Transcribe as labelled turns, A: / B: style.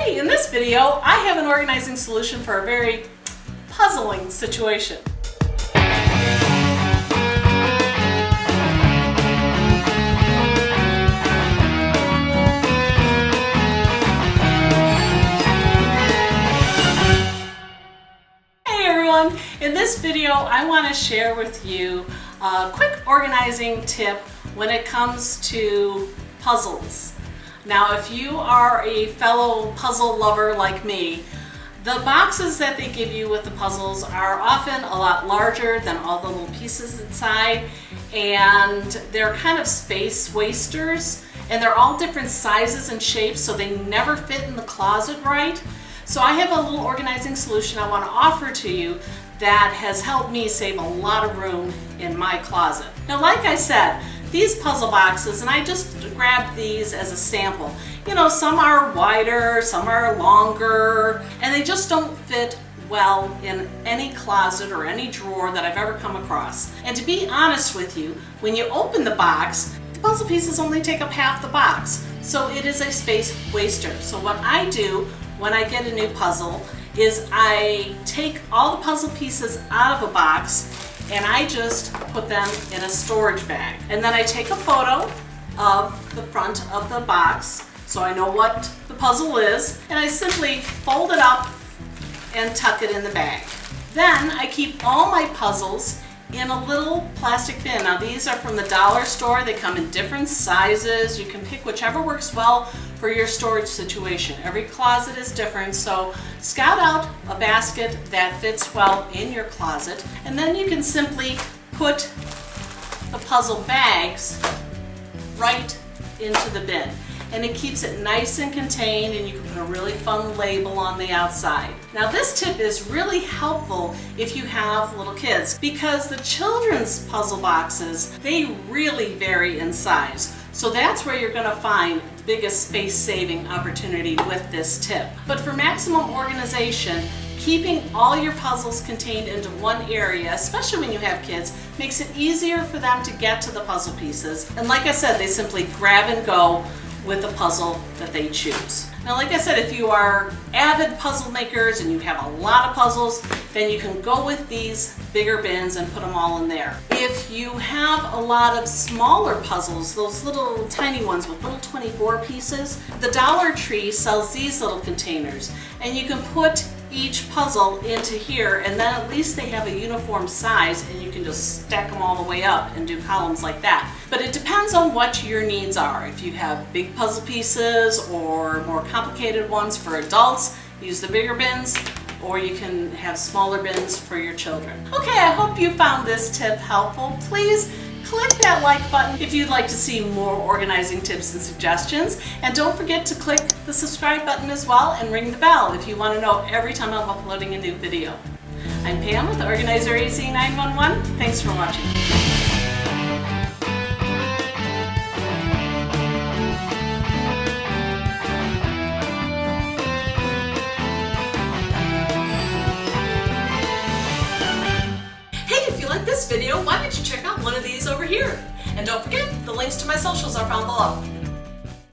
A: Hey, in this video, I have an organizing solution for a very puzzling situation. Hey everyone, in this video, I want to share with you a quick organizing tip when it comes to puzzles. Now, if you are a fellow puzzle lover like me, the boxes that they give you with the puzzles are often a lot larger than all the little pieces inside, and they're kind of space wasters, and they're all different sizes and shapes, so they never fit in the closet right. So I have a little organizing solution I want to offer to you that has helped me save a lot of room in my closet. Now, like I said, these puzzle boxes, and I just grabbed these as a sample. You know, some are wider, some are longer, and they just don't fit well in any closet or any drawer that I've ever come across. And to be honest with you, when you open the box, the puzzle pieces only take up half the box. So it is a space waster. So what I do when I get a new puzzle is I take all the puzzle pieces out of a box and I just put them in a storage bag. And then I take a photo of the front of the box so I know what the puzzle is, and I simply fold it up and tuck it in the bag. Then I keep all my puzzles in a little plastic bin. Now, these are from the dollar store. They come in different sizes. You can pick whichever works well for your storage situation. Every closet is different, so scout out a basket that fits well in your closet, and then you can simply put the puzzle bags right into the bin. And it keeps it nice and contained, and you can put a really fun label on the outside. Now, this tip is really helpful if you have little kids, because the children's puzzle boxes, they really vary in size. So that's where you're going to find the biggest space-saving opportunity with this tip. But for maximum organization, keeping all your puzzles contained into one area, especially when you have kids, makes it easier for them to get to the puzzle pieces. And like I said, they simply grab and go with the puzzle that they choose. Now, like I said, if you are avid puzzle makers and you have a lot of puzzles, then you can go with these bigger bins and put them all in there. If you have a lot of smaller puzzles, those little tiny ones with little 24 pieces, the Dollar Tree sells these little containers, and you can put each puzzle into here, and then at least they have a uniform size, and you can just stack them all the way up and do columns like that. But it depends on what your needs are. If you have big puzzle pieces or more complicated ones for adults, use the bigger bins, or you can have smaller bins for your children. Okay, I hope you found this tip helpful. Please click that like button if you'd like to see more organizing tips and suggestions. And don't forget to click the subscribe button as well and ring the bell if you want to know every time I'm uploading a new video. I'm Pam with Organizer AZ911. Thanks for watching. This video, why don't you check out one of these over here? And don't forget, the links to my socials are found below.